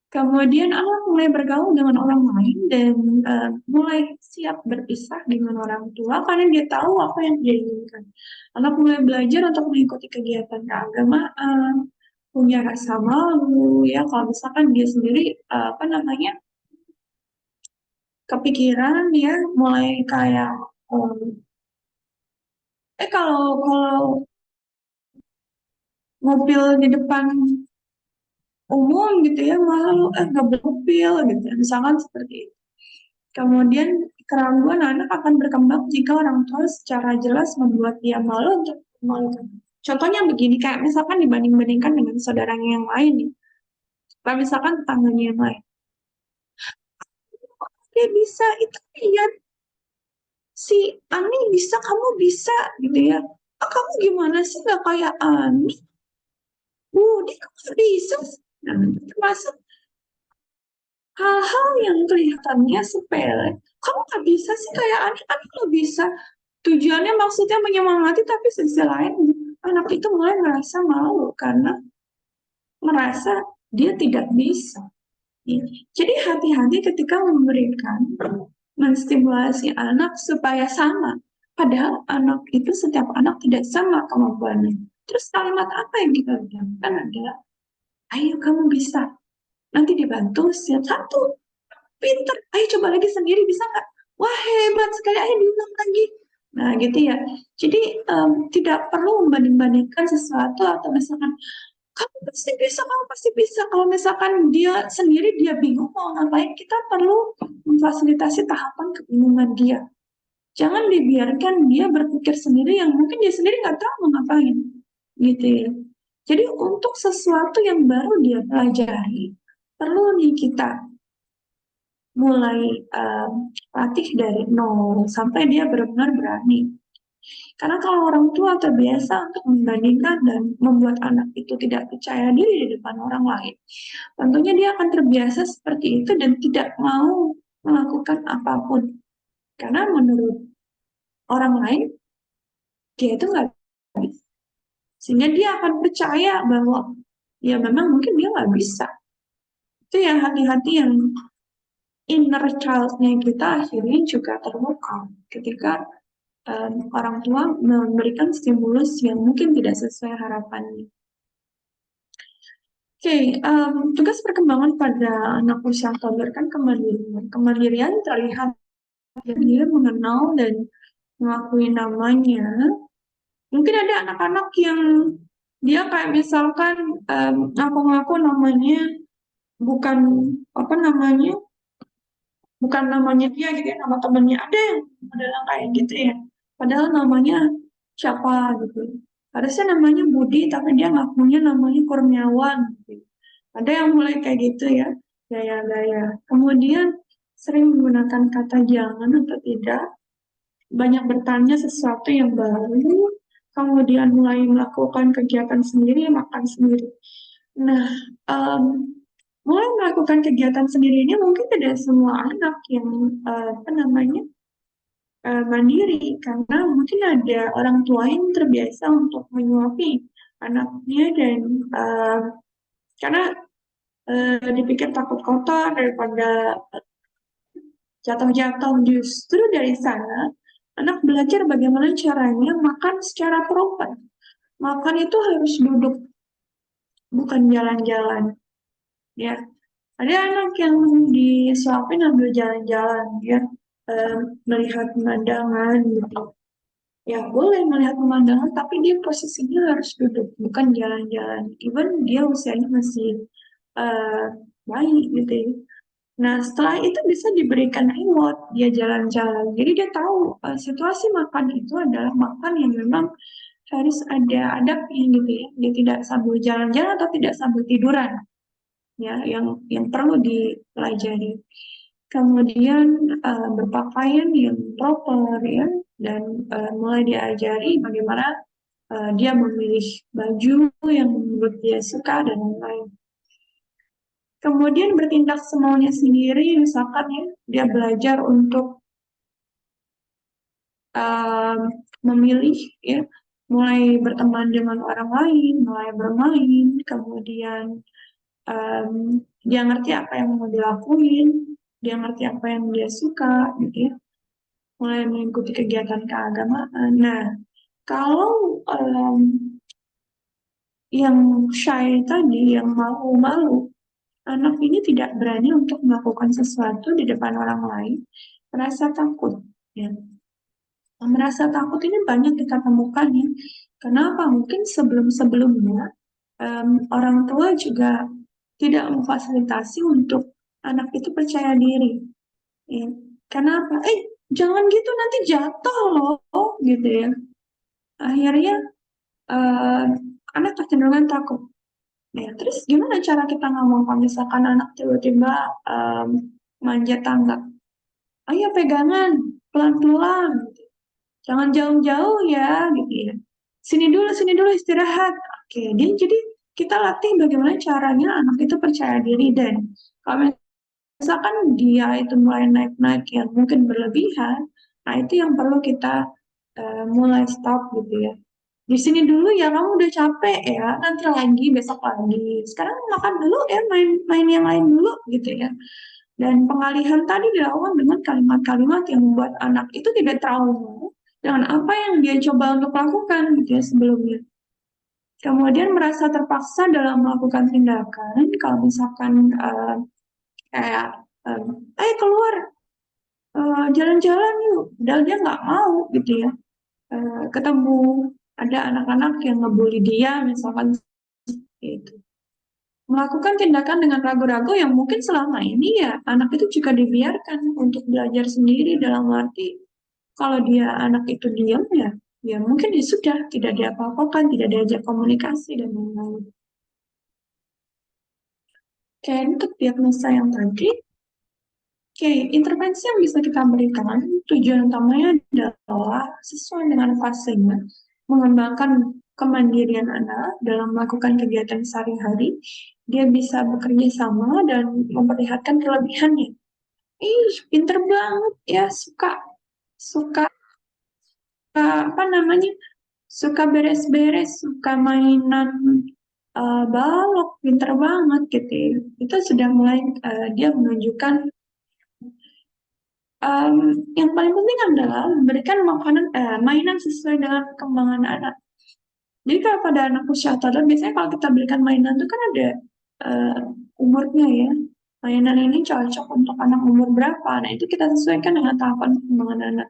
Kemudian anak mulai bergaul dengan orang lain dan mulai siap berpisah dengan orang tua karena dia tahu apa yang dia inginkan. Anak mulai belajar untuk mengikuti kegiatan keagamaan, punya rasa malu ya kalau misalkan dia sendiri apa namanya kepikiran ya mulai kayak um, kalau mobil di depan umum gitu ya malu nggak bermobil gitu ya, misalkan seperti itu. Kemudian keraguan anak akan berkembang jika orang tua secara jelas membuat dia malu untuk memalukan. Contohnya begini, kayak misalkan dibanding-bandingkan dengan saudaranya yang lain nih. Kayak misalkan tetangganya yang lain. Dia bisa, itu lihat si Ani bisa, kamu bisa gitu ya. Kamu gimana sih gak kayak Ani? Dia kamu bisa. Nah, termasuk hal-hal yang kelihatannya sepele. Kamu gak bisa sih kayak Ani lo bisa. Tujuannya maksudnya menyemangati, tapi sisi lain anak itu mulai merasa malu karena merasa dia tidak bisa. Ya. Jadi hati-hati ketika memberikan, menstimulasi anak supaya sama. Padahal anak itu setiap anak tidak sama kemampuannya. Terus kalimat apa yang kita ucapkan adalah, ayo kamu bisa. Nanti dibantu setiap satu. Pinter, ayo coba lagi sendiri bisa nggak? Wah hebat sekali, ayo diulang lagi. Nah gitu ya. Jadi tidak perlu membanding-bandingkan sesuatu atau misalkan kamu pasti bisa, kamu pasti bisa. Kalau misalkan dia sendiri dia bingung mau ngapain, kita perlu memfasilitasi tahapan kebingungan dia. Jangan dibiarkan dia berpikir sendiri yang mungkin dia sendiri nggak tahu mau ngapain, gitu ya. Jadi untuk sesuatu yang baru dia pelajari, perlu nih kita mulai latih dari nol sampai dia benar-benar berani. Karena kalau orang tua terbiasa untuk membandingkan dan membuat anak itu tidak percaya diri di depan orang lain, tentunya dia akan terbiasa seperti itu dan tidak mau melakukan apapun. Karena menurut orang lain, dia itu nggak bisa. Sehingga dia akan percaya bahwa ya memang mungkin dia nggak bisa. Itu ya hati-hati yang inner child-nya kita akhirnya juga terbuka ketika orang tua memberikan stimulus yang mungkin tidak sesuai harapannya. Oke, tugas perkembangan pada anak usia toddler kan kemandirian. Kemandirian terlihat dia mengenal dan mengakui namanya. Mungkin ada anak-anak yang dia kayak misalkan ngaku-ngaku namanya bukan apa namanya bukan namanya dia gitu ya, nama temennya ada yang adalah kayak gitu ya. Padahal namanya siapa gitu. Harusnya namanya Budi, tapi dia ngakunya namanya Kurniawan gitu. Ada yang mulai kayak gitu ya, gaya-gaya. Kemudian sering menggunakan kata jangan atau tidak, banyak bertanya sesuatu yang baru, kemudian mulai melakukan kegiatan sendiri, makan sendiri. Nah, em, mulai melakukan kegiatan sendiri ini mungkin tidak semua anak yang apa namanya mandiri, karena mungkin ada orang tua yang terbiasa untuk menyuapi anaknya dan karena dipikir takut kotor daripada jatuh-jatuh. Justru dari sana anak belajar bagaimana caranya makan secara proper. Makan itu harus duduk, bukan jalan-jalan. Ya, ada anak yang disuapin ambil jalan-jalan, ya, melihat pemandangan gitu. Ya boleh melihat pemandangan, tapi dia posisinya harus duduk, bukan jalan-jalan. Even dia usianya masih eh, bayi gitu ya. Nah, setelah itu bisa diberikan reward, dia jalan-jalan. Jadi dia tahu situasi makan itu adalah makan yang memang harus ada adabnya gitu ya. Dia tidak sambil jalan-jalan atau tidak sambil tiduran, ya, yang perlu dipelajari. Kemudian berpakaian yang proper ya, dan mulai diajari bagaimana dia memilih baju yang menurut dia suka dan lain-lain. Kemudian bertindak semaunya sendiri, misalkan ya, dia belajar untuk um, memilih ya, mulai berteman dengan orang lain, mulai bermain, kemudian um, dia ngerti apa yang mau dilakuin, dia ngerti apa yang dia suka, gitu ya, mulai mengikuti kegiatan keagamaan. Nah, kalau yang shy tadi, yang malu-malu, anak ini tidak berani untuk melakukan sesuatu di depan orang lain, merasa takut. Ya. Merasa takut ini banyak kita temukan ya. Kenapa? Mungkin sebelum-sebelumnya orang tua juga tidak memfasilitasi untuk anak itu percaya diri. Ya. Kenapa? Jangan gitu nanti jatuh loh, gitu ya. Akhirnya eh, anak kecenderungan takut. Ya, terus gimana cara kita ngomong kalau misalkan anak tiba-tiba em, manjat tangga? Ayo pegangan, pelan-pelan. Jangan jauh-jauh ya, gitu ya. Sini dulu istirahat. Oke, jadi kita latih bagaimana caranya anak itu percaya diri dan kalau misalkan dia itu mulai naik-naik yang mungkin berlebihan, nah itu yang perlu kita mulai stop gitu ya. Di sini dulu ya, kamu udah capek ya, nanti lagi, besok lagi. Sekarang makan dulu ya, main yang lain dulu gitu ya. Dan pengalihan tadi dilakukan dengan kalimat-kalimat yang membuat anak itu tidak trauma dengan apa yang dia coba untuk lakukan gitu ya sebelumnya. Kemudian merasa terpaksa dalam melakukan tindakan, kalau misalkan kayak, ayo keluar, jalan-jalan yuk, padahal dia nggak mau gitu ya. Ketemu ada anak-anak yang ngebully dia, misalkan seperti itu. Melakukan tindakan dengan ragu-ragu yang mungkin selama ini ya anak itu juga dibiarkan untuk belajar sendiri dalam arti kalau dia anak itu diam ya, ya mungkin ya sudah tidak diapa-apakan, tidak diajak komunikasi dan lain-lain. Oke, untuk diagnosa yang tadi, Oke, intervensi yang bisa kita berikan, tujuan utamanya adalah sesuai dengan fasenya, mengembangkan kemandirian anak dalam melakukan kegiatan sehari-hari. Dia bisa bekerja sama dan memperlihatkan kelebihannya. Ih, pinter banget ya, suka suka apa namanya? Suka beres-beres, suka mainan balok, pinter banget gitu ya. Itu sudah mulai dia menunjukkan Em, yang paling penting adalah memberikan mainan sesuai dengan perkembangan anak. Jadi kalau pada anak usia toddler, biasanya kalau kita berikan mainan itu kan ada eh, umurnya ya. Mainan ini cocok untuk anak umur berapa. Nah, itu kita sesuaikan dengan tahapan perkembangan anak.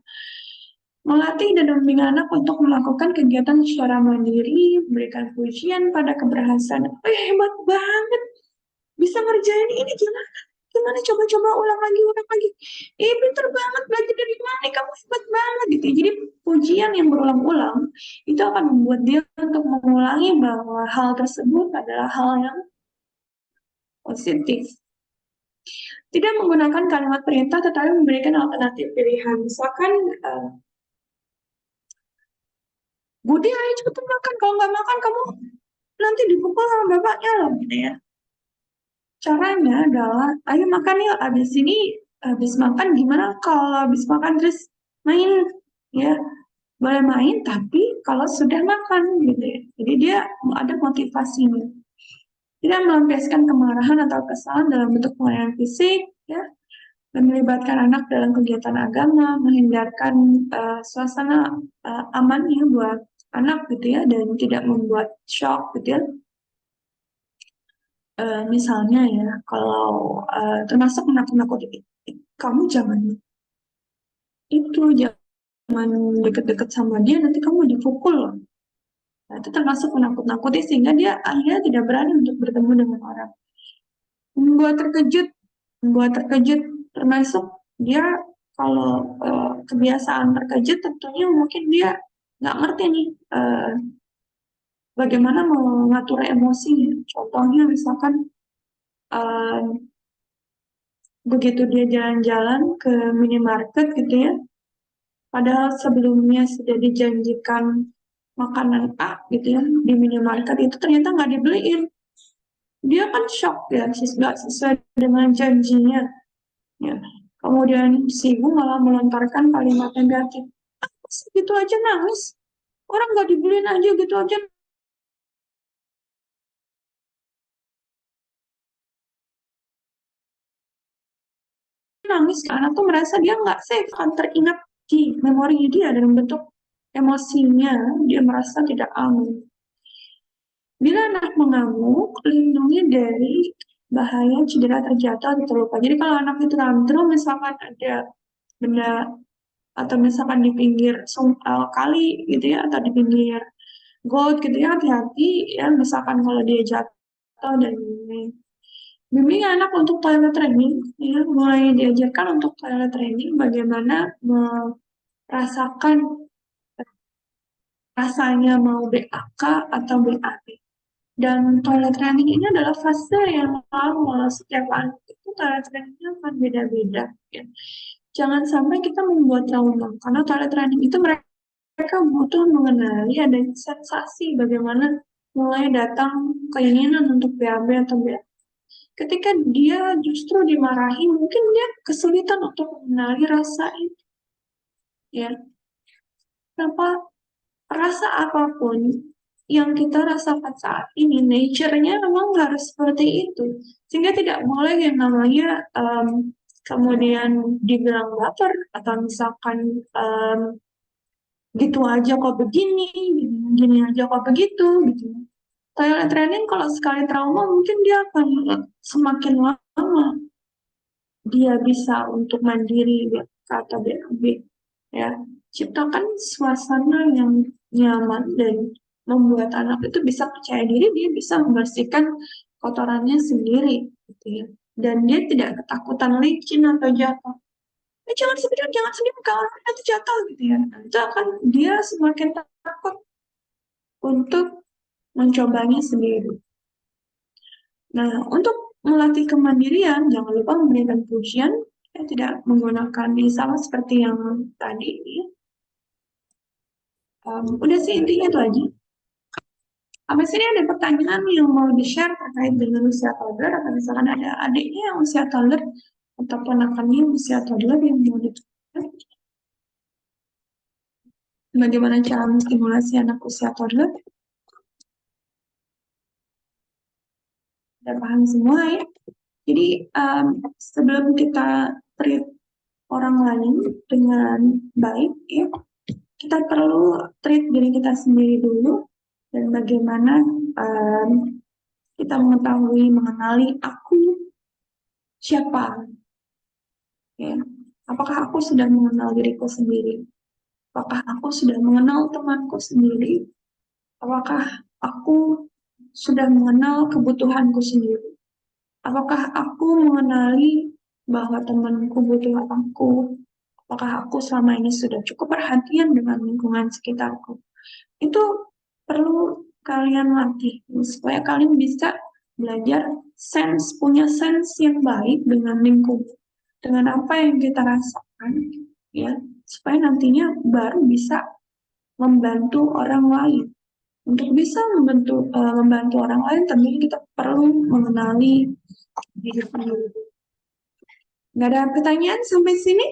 Melatih dan membimbing anak untuk melakukan kegiatan secara mandiri, memberikan pujian pada keberhasilan. Hebat banget! Bisa ngerjain ini gimana? Gimana coba-coba ulang lagi, ulang lagi. Pinter banget, belajar dari mana? Kamu hebat banget gitu. Jadi pujian yang berulang-ulang itu akan membuat dia untuk mengulangi bahwa hal tersebut adalah hal yang positif. Tidak menggunakan kalimat perintah tetapi memberikan alternatif pilihan. Misalkan, Budi ayo cepetan makan. Kalau nggak makan kamu nanti dipukul sama bapaknya loh gitu ya. Caranya adalah, ayo makan yuk, habis makan gimana kalau habis makan terus main, ya, boleh main tapi kalau sudah makan gitu ya. Jadi dia ada motivasinya. Tidak melampiaskan kemarahan atau kesalahan dalam bentuk pelayanan fisik, ya, dan melibatkan anak dalam kegiatan agama, menghindarkan suasana aman ya buat anak gitu ya, dan tidak membuat shock gitu ya. Misalnya ya, kalau termasuk menakut-nakuti, kamu jangan itu, jangan deket-deket sama dia, nanti kamu dipukul loh. Nah, itu termasuk menakut-nakuti sehingga dia akhirnya tidak berani untuk bertemu dengan orang. Membuat terkejut termasuk dia kalau kebiasaan terkejut tentunya mungkin dia nggak ngerti nih bagaimana mengatur emosi. Contohnya misalkan eh, begitu dia jalan-jalan ke minimarket gitu ya, padahal sebelumnya sudah dijanjikan makanan A gitu ya di minimarket itu ternyata nggak dibeliin. Dia kan shock ya, nggak sesuai dengan janjinya. Ya. Kemudian si ibu malah melontarkan kalimat negatif. Gitu aja nangis. Orang nggak dibeliin aja gitu aja nangis. Anak tuh merasa dia nggak safe, akan teringat di memori dia dalam bentuk emosinya. Dia merasa tidak aman. Bila anak mengamuk, lindungi dari bahaya cedera terjatuh atau terluka. Jadi kalau anak itu tantrum, misalkan ada benda atau misalkan di pinggir kali gitu ya, atau di pinggir got gitu ya, hati-hati ya. Misalkan kalau dia jatuh dan bimbing anak untuk toilet training, ya, mulai diajarkan untuk toilet training bagaimana merasakan rasanya mau BAK atau BAB. Dan toilet training ini adalah fase yang lama, setiap anak itu toilet trainingnya akan beda-beda. Ya. Jangan sampai kita membuat trauma, karena toilet training itu mereka butuh mengenali adanya sensasi bagaimana mulai datang keinginan untuk BAB atau BAB. Ketika dia justru dimarahi, mungkin dia kesulitan untuk mengenali rasa itu. Ya, kenapa rasa apapun yang kita rasakan saat ini, nature-nya memang harus seperti itu. Sehingga tidak boleh yang namanya kemudian dibilang baper, atau misalkan gitu aja kok begini, gini aja kok begitu, gitu. Toilet training kalau sekali trauma mungkin dia akan semakin lama dia bisa untuk mandiri kata BAB ya. Ciptakan suasana yang nyaman dan membuat anak itu bisa percaya diri, dia bisa membersihkan kotorannya sendiri gitu ya, dan dia tidak ketakutan licin atau jatuh. Jangan sedih kalau nanti jatuh gitu ya. Nah, itu akan dia semakin takut untuk mencobanya sendiri. Nah, untuk melatih kemandirian, jangan lupa memberikan pujian Saya tidak menggunakan ini sama seperti yang tadi. Udah sih intinya itu aja. Sampai sini ada pertanyaan yang mau di-share terkait dengan usia toddler, atau misalkan ada adiknya yang usia toddler atau ponakannya yang usia toddler yang mau ditanyakan. Bagaimana cara menstimulasi anak usia toddler? Udah paham semua ya? Jadi sebelum kita treat orang lain dengan baik, ya, kita perlu treat diri kita sendiri dulu, dan bagaimana kita mengetahui, mengenali aku siapa, ya. Apakah aku sudah mengenal diriku sendiri? Apakah aku sudah mengenal temanku sendiri? Apakah aku sudah mengenal kebutuhanku sendiri? Apakah aku mengenali bahwa temanku butuh aku? Apakah aku selama ini sudah cukup perhatian dengan lingkungan sekitarku? Itu perlu kalian latih supaya kalian bisa belajar punya sense yang baik dengan lingkungan, dengan apa yang kita rasakan, ya, supaya nantinya baru bisa membantu orang lain. Untuk bisa membantu orang lain, tentunya kita perlu mengenali diri sendiri. Nggak ada pertanyaan sampai sini?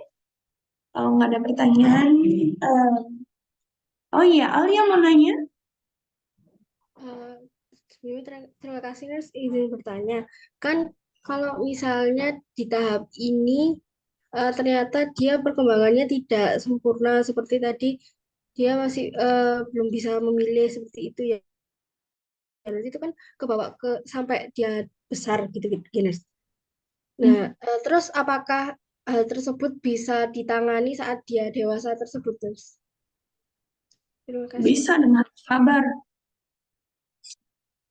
Kalau nggak ada pertanyaan, oh iya, Alia mau nanya. Terima kasih Nurse, izin bertanya. Kan kalau misalnya di tahap ini ternyata dia perkembangannya tidak sempurna seperti tadi, dia masih belum bisa memilih seperti itu ya. Nanti itu kan kebawa ke sampai dia besar gitu Nurse. Nah, terus apakah hal tersebut bisa ditangani saat dia dewasa tersebut, Nurse? Terima kasih. Bisa dengan sabar.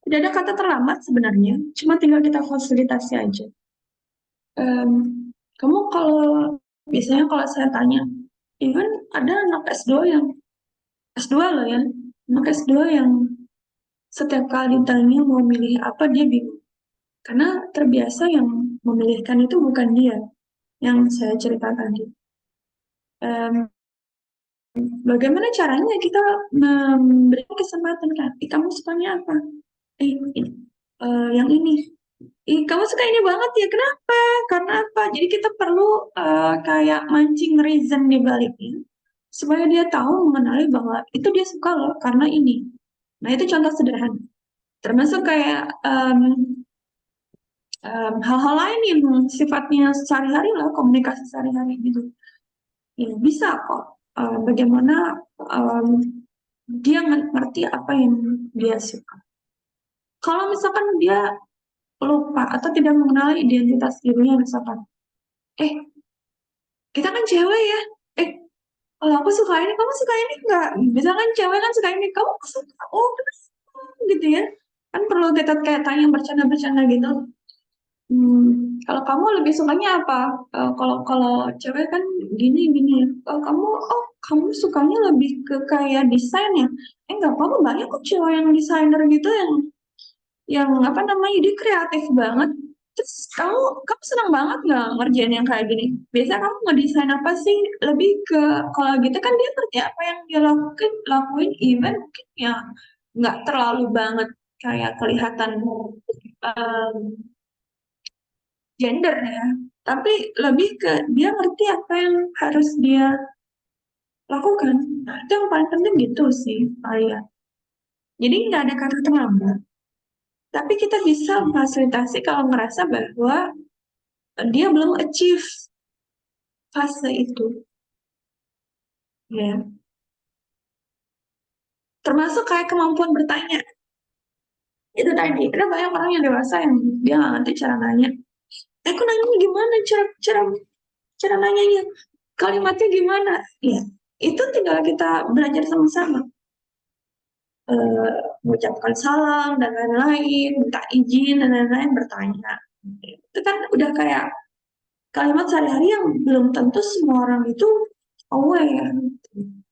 Tidak ada kata terlambat sebenarnya, cuma tinggal kita fasilitasi aja. Kamu kalau biasanya kalau saya tanya, even ada anak S2 yang S2 loh ya, anak S2 yang setiap kali ditanya mau milih apa dia bingung. Karena terbiasa yang memilihkan itu bukan dia, yang saya cerita tadi. Bagaimana caranya kita memberi kesempatan kan? Kamu sukanya apa? Yang ini. Kamu suka ini banget ya? Kenapa? Karena apa? Jadi kita perlu kayak mancing reason di baliknya supaya dia tahu mengenali bahwa itu dia suka loh karena ini. Nah itu contoh sederhana. Termasuk kayak hal-hal lain yang sifatnya sehari-hari lah, komunikasi sehari-hari gitu. Ya, bisa kok. Bagaimana dia ngerti apa yang dia suka. Kalau misalkan dia lupa atau tidak mengenali identitas dirinya, misalkan, kita kan cewek ya, kalau aku suka ini, kamu suka ini enggak? Misalkan cewek kan suka ini, kamu suka, oh kenapa? Gitu ya. Kan perlu kita kayak tanya bercanda-bercanda gitu. Kalau kamu lebih sukanya apa? Kalau kalau cewek kan gini gini. Kamu sukanya lebih ke kayak desain ya? Enggak, kamu banyak kok cewek yang desainer gitu yang apa namanya dia kreatif banget. Terus kamu senang banget nggak ngerjain yang kayak gini? Biasanya kamu ngedesain apa sih? Lebih ke kalau gitu kan dia ngerti apa yang dia lakuin even mungkin ya nggak terlalu banget kayak kelihatan um, gender ya, tapi lebih ke dia ngerti apa yang harus dia lakukan. Nah, itu yang paling penting gitu sih, Alia. Jadi nggak ada kata terlambat, tapi kita bisa fasilitasi kalau ngerasa bahwa dia belum achieve fase itu, ya. Termasuk kayak kemampuan bertanya. Itu tadi, ada banyak orang yang dewasa yang dia nggak ngerti cara nanya. Aku nanya gimana cara cara cara nanyanya, kalimatnya gimana? Ya, itu tinggal kita belajar sama-sama. Mengucapkan salam dan lain-lain, minta izin dan lain-lain, bertanya. Itu kan udah kayak kalimat sehari-hari yang belum tentu semua orang itu aware.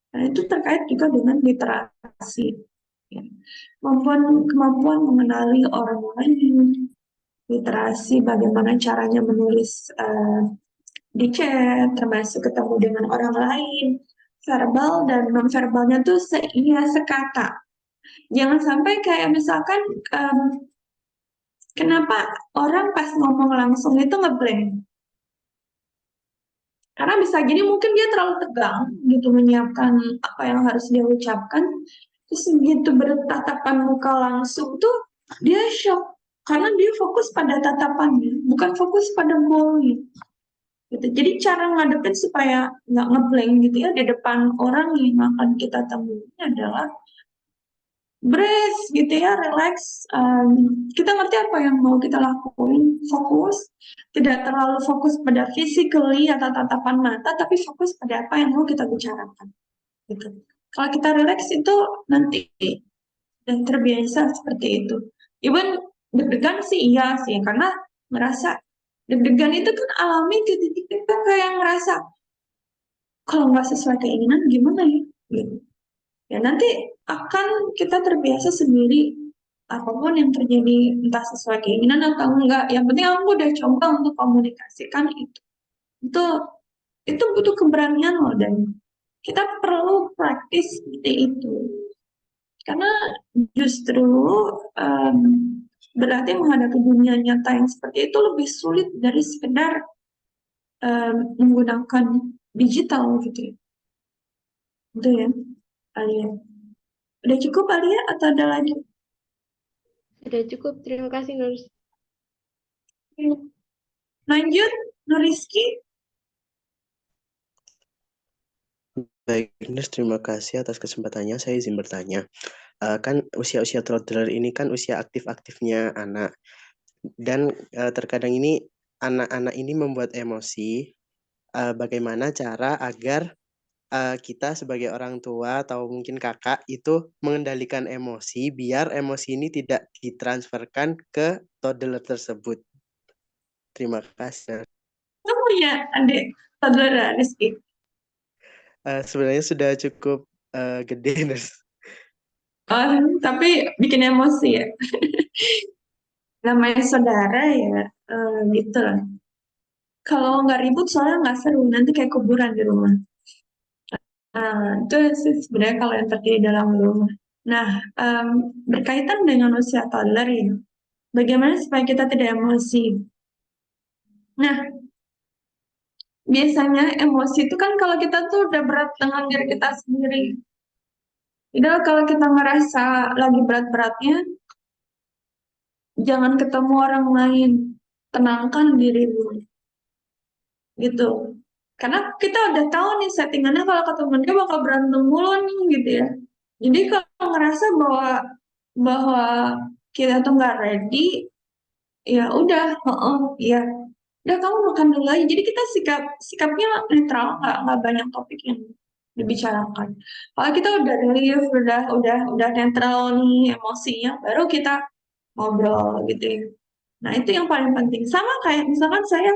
Nah, itu terkait juga dengan literasi. Ya. Kemampuan mengenali orang lain, literasi bagaimana caranya menulis di chat, termasuk ketemu dengan orang lain. Verbal dan non-verbalnya tuh seiya sekata. Jangan sampai kayak misalkan em, kenapa orang pas ngomong langsung itu ngeblank. Karena bisa jadi mungkin dia terlalu tegang gitu menyiapkan apa yang harus dia ucapkan. Terus begitu bertatapan muka langsung tuh dia shock karena dia fokus pada tatapannya, bukan fokus pada goalnya. Gitu. Jadi cara ngadepin supaya nggak ngeblank gitu ya di depan orang yang akan kita temui adalah breathe gitu ya, relax. Kita ngerti apa yang mau kita lakuin, fokus. Tidak terlalu fokus pada physically atau tatapan mata, tapi fokus pada apa yang mau kita bicarakan. Gitu. Kalau kita relax itu nanti dan terbiasa seperti itu. Even deg-degan sih iya sih, karena merasa deg-degan itu kan alami ketika kita kayak ngerasa kalau nggak sesuai keinginan gimana ya? Gitu. Ya nanti akan kita terbiasa sendiri apapun yang terjadi entah sesuai keinginan atau enggak. Yang penting aku udah coba untuk komunikasikan itu. Itu itu butuh keberanian loh dan kita perlu praktis seperti itu. Karena justru em, berarti menghadapi dunia nyata yang seperti itu lebih sulit dari sekedar menggunakan digital gitu ya. Itu ya, Alia. Udah cukup Alia atau ada lagi? Sudah cukup. Terima kasih, Nur. Lanjut, Nuriski. Baik, Ines, terima kasih atas kesempatannya. Saya izin bertanya. Kan usia-usia toddler ini kan usia aktif-aktifnya anak. Dan terkadang ini anak-anak ini membuat emosi. Bagaimana cara agar kita sebagai orang tua atau mungkin kakak itu mengendalikan emosi biar emosi ini tidak ditransferkan ke toddler tersebut. Terima kasih. Kamu punya adik saudara Rizky? Sebenarnya sudah cukup gede, Ines. Oh, tapi bikin emosi ya. Namanya saudara ya, gitu lah. Kalau nggak ribut soalnya nggak seru, nanti kayak kuburan di rumah. Itu sih sebenarnya kalau yang terjadi dalam rumah. Nah, berkaitan dengan usia toddler ya, bagaimana supaya kita tidak emosi? Nah, biasanya emosi itu kan kalau kita tuh udah berat dengan diri kita sendiri. Jadi kalau kita ngerasa lagi berat-beratnya, jangan ketemu orang lain. Tenangkan dirimu. Gitu. Karena kita udah tahu nih settingannya kalau ketemu dia bakal berantem mulu nih gitu ya. Jadi kalau ngerasa bahwa kita tuh nggak ready, ya udah, ya udah kamu makan dulu aja. Jadi kita sikapnya netral, nggak banyak topik yang dibicarakan. Kalau kita udah relief, udah netral nih emosinya, baru kita ngobrol gitu ya. Nah itu yang paling penting. Sama kayak misalkan saya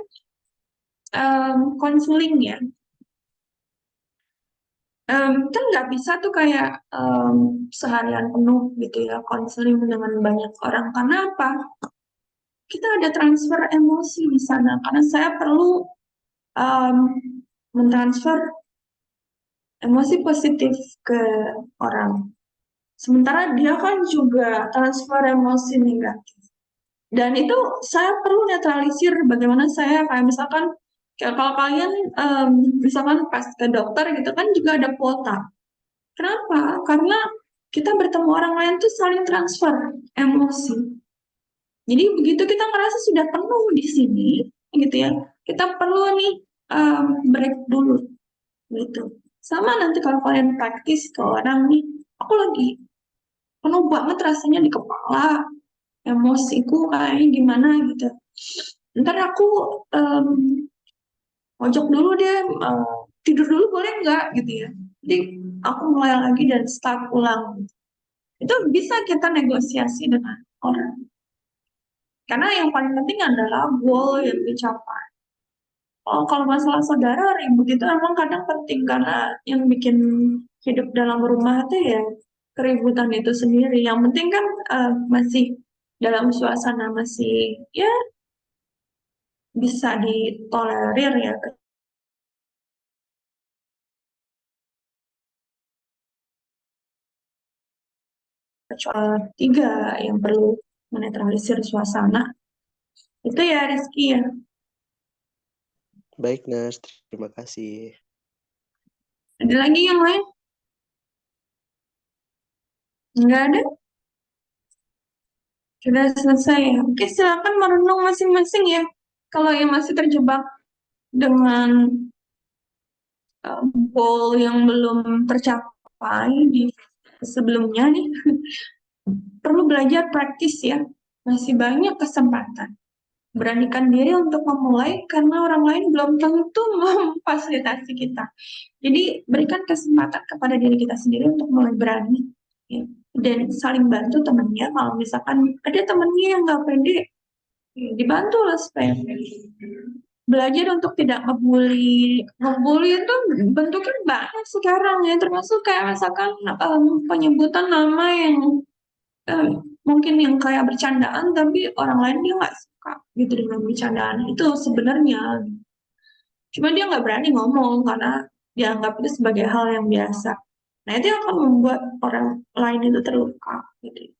konseling ya. Kan nggak bisa tuh kayak seharian penuh gitu ya konseling dengan banyak orang. Karena apa? Kita ada transfer emosi di sana. Karena saya perlu um, mentransfer emosi positif ke orang. Sementara dia kan juga transfer emosi negatif. Dan itu saya perlu netralisir bagaimana saya kayak misalkan kayak kalau kalian misalkan pas ke dokter gitu kan juga ada kuota. Kenapa? Karena kita bertemu orang lain tuh saling transfer emosi. Jadi begitu kita merasa sudah penuh di sini, gitu ya, kita perlu nih break dulu, gitu. Sama nanti kalau kalian praktis ke orang nih, aku lagi penuh banget rasanya di kepala, emosiku kayaknya gimana gitu. Ntar aku mojok dulu deh, tidur dulu boleh nggak gitu ya. Jadi aku mulai lagi dan start ulang. Itu bisa kita negosiasi dengan orang. Karena yang paling penting adalah goal yang dicapai. Oh, kalau masalah saudara ribut itu emang kadang penting karena yang bikin hidup dalam rumah itu ya keributan itu sendiri. Yang penting kan masih dalam suasana masih ya bisa ditolerir ya kecuali 3 yang perlu menetralisir suasana. Itu ya Rizky ya. Baik, Nurse. Terima kasih. Ada lagi yang lain? Enggak ada? Sudah selesai ya. Oke, silakan merenung masing-masing ya. Kalau yang masih terjebak dengan goal yang belum tercapai di sebelumnya nih, perlu belajar praktis ya. Masih banyak kesempatan. Beranikan diri untuk memulai karena orang lain belum tentu memfasilitasi kita. Jadi berikan kesempatan kepada diri kita sendiri untuk mulai berani ya. Dan saling bantu temennya. Kalau misalkan ada temennya yang nggak pede, ya, dibantu lah supaya pede. Belajar untuk tidak ngebully. Ngebully itu bentuknya banyak sekarang ya, termasuk kayak misalkan penyebutan nama yang mungkin yang kayak bercandaan tapi orang lain dia nggak suka gitu dengan bercandaan itu sebenarnya. Cuma dia nggak berani ngomong karena dianggap itu sebagai hal yang biasa. Nah itu yang akan membuat orang lain itu terluka. Gitu.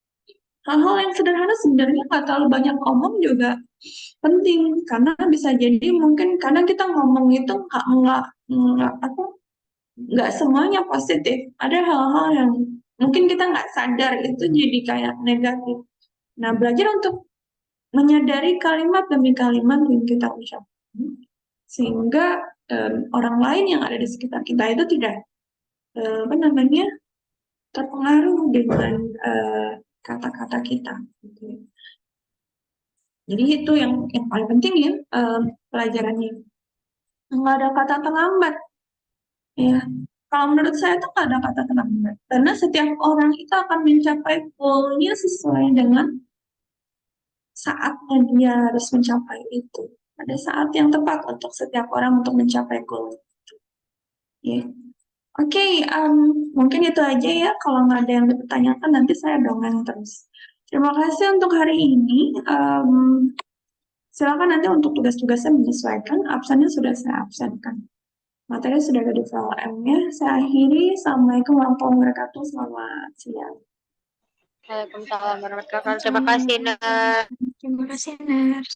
Hal-hal yang sederhana sebenarnya nggak terlalu banyak ngomong juga penting karena bisa jadi mungkin kadang kita ngomong itu nggak semuanya positif. Ada hal-hal yang mungkin kita nggak sadar itu jadi kayak negatif. Nah belajar untuk menyadari kalimat demi kalimat yang kita ucapkan sehingga orang lain yang ada di sekitar kita itu tidak terpengaruh dengan kata-kata kita. Gitu. Jadi itu yang paling penting ya pelajarannya. Nggak ada kata terlambat. Ya, kalau menurut saya itu nggak ada kata terlambat. Karena setiap orang itu akan mencapai goal-nya sesuai dengan saatnya dia harus mencapai itu. Ada saat yang tepat untuk setiap orang untuk mencapai goal itu. Ya. Oke, mungkin itu aja ya. Kalau nggak ada yang dipertanyakan, nanti saya dongeng terus. Terima kasih untuk hari ini. Silakan nanti untuk tugas-tugasnya menyesuaikan. Absennya sudah saya absenkan. Materi sudah ada di file M-nya. Saya akhiri. Assalamualaikum warahmatullahi wabarakatuh. Selamat siang. Waalaikumsalam warahmatullahi wabarakatuh. Terima kasih, Nurse. Terima kasih, Nurse.